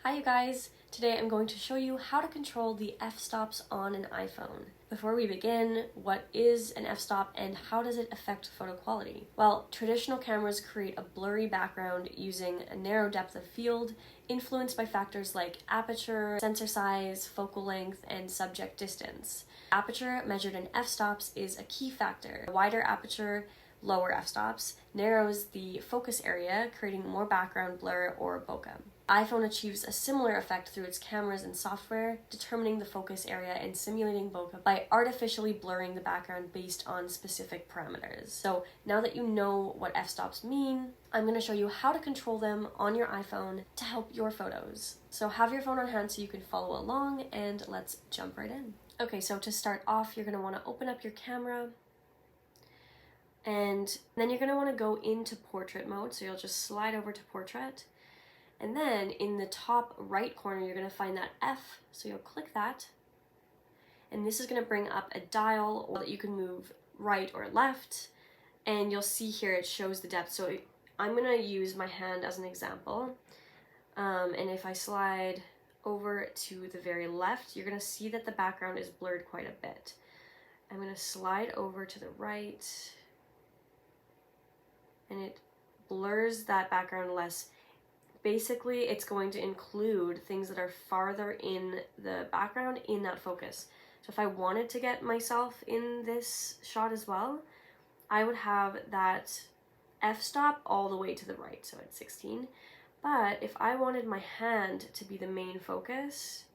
Hi you guys! Today I'm going to show you how to control the f-stops on an iPhone. Before we begin, what is an f-stop and how does it affect photo quality? Well, traditional cameras create a blurry background using a narrow depth of field influenced by factors like aperture, sensor size, focal length, and subject distance. Aperture measured in f-stops is a key factor. A wider aperture, lower f-stops, narrows the focus area, creating more background blur or bokeh. iPhone achieves a similar effect through its cameras and software, determining the focus area and simulating bokeh by artificially blurring the background based on specific parameters. So now that you know what f-stops mean, I'm going to show you how to control them on your iPhone to help your photos. So have your phone on hand so you can follow along, and let's jump right in. Okay, so to start off, you're going to want to open up your camera. And then you're going to want to go into portrait mode, so you'll just slide over to portrait. And then in the top right corner, you're going to find that F, so you'll click that. And this is going to bring up a dial that you can move right or left. And you'll see here it shows the depth. So I'm going to use my hand as an example. And if I slide over to the very left, you're going to see that the background is blurred quite a bit. I'm going to slide over to the right. And it blurs that background less. Basically, it's going to include things that are farther in the background in that focus. So if I wanted to get myself in this shot as well, I would have that f-stop all the way to the right, so at 16. But if I wanted my hand to be the main focus,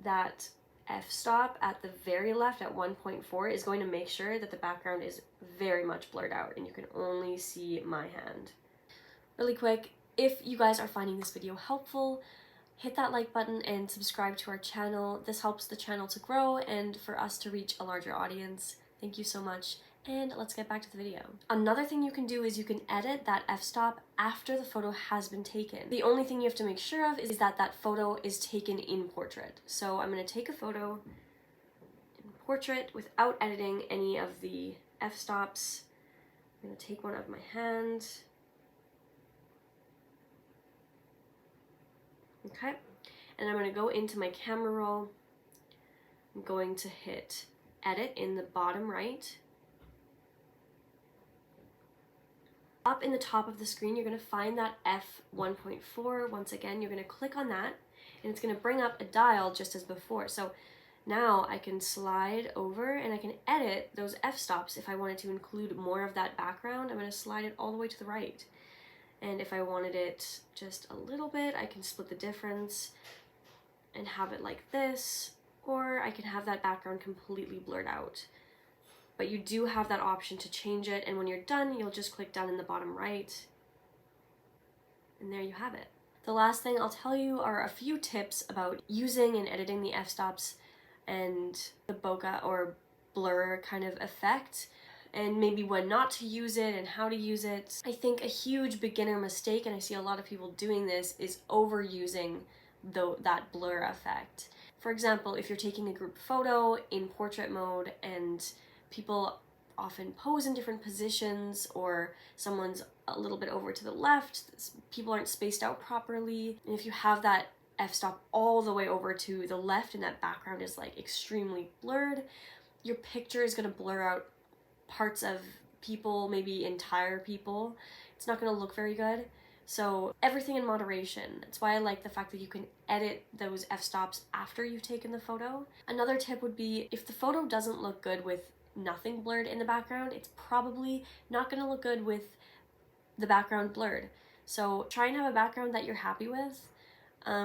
that f-stop at the very left at 1.4 is going to make sure that the background is very much blurred out and you can only see my hand. Really quick, if you guys are finding this video helpful, hit that like button and subscribe to our channel. This helps the channel to grow and for us to reach a larger audience. Thank you so much. And let's get back to the video. Another thing you can do is you can edit that f-stop after the photo has been taken. The only thing you have to make sure of is that that photo is taken in portrait. So I'm going to take a photo in portrait without editing any of the f-stops. I'm going to take one of my hand. Okay, and I'm going to go into my camera roll. I'm going to hit edit in the bottom right. Up in the top of the screen, you're going to find that f1.4. Once again, you're going to click on that, and it's going to bring up a dial just as before. So now I can slide over and I can edit those f-stops. If I wanted to include more of that background, I'm going to slide it all the way to the right. And if I wanted it just a little bit, I can split the difference and have it like this, or I can have that background completely blurred out. But you do have that option to change it, and when you're done, you'll just click down in the bottom right, and there you have it. The last thing I'll tell you are a few tips about using and editing the f-stops and the bokeh or blur kind of effect, and maybe when not to use it and how to use it. I think a huge beginner mistake, and I see a lot of people doing this, is overusing that blur effect. For example, if you're taking a group photo in portrait mode and people often pose in different positions, or someone's a little bit over to the left, people aren't spaced out properly, and if you have that f-stop all the way over to the left and that background is like extremely blurred, your picture is going to blur out parts of people, maybe entire people. It's not going to look very good. So everything in moderation. That's why I like the fact that you can edit those f-stops after you've taken the photo. Another tip would be, if the photo doesn't look good with nothing blurred in the background, it's probably not going to look good with the background blurred. So try and have a background that you're happy with,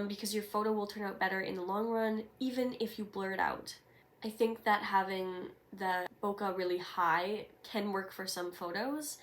because your photo will turn out better in the long run, even if you blur it out. I think that having the bokeh really high can work for some photos,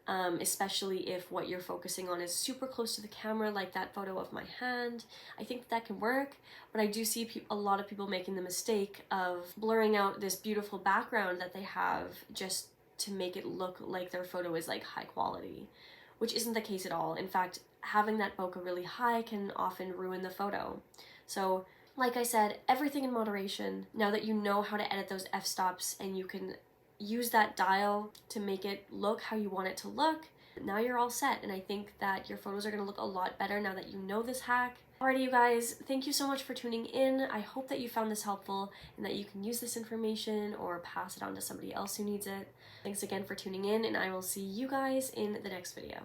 especially if what you're focusing on is super close to the camera, like that photo of my hand. I think that can work, but I do see a lot of people making the mistake of blurring out this beautiful background that they have just to make it look like their photo is like high quality, which isn't the case at all. In fact, having that bokeh really high can often ruin the photo. So like I said, everything in moderation. Now that you know how to edit those f-stops and you can use that dial to make it look how you want it to look, Now you're all set, and I think that your photos are going to look a lot better now that you know this hack. Alrighty, you guys, thank you so much for tuning in. I hope that you found this helpful and that you can use this information or pass it on to somebody else who needs it. Thanks again for tuning in, and I will see you guys in the next video.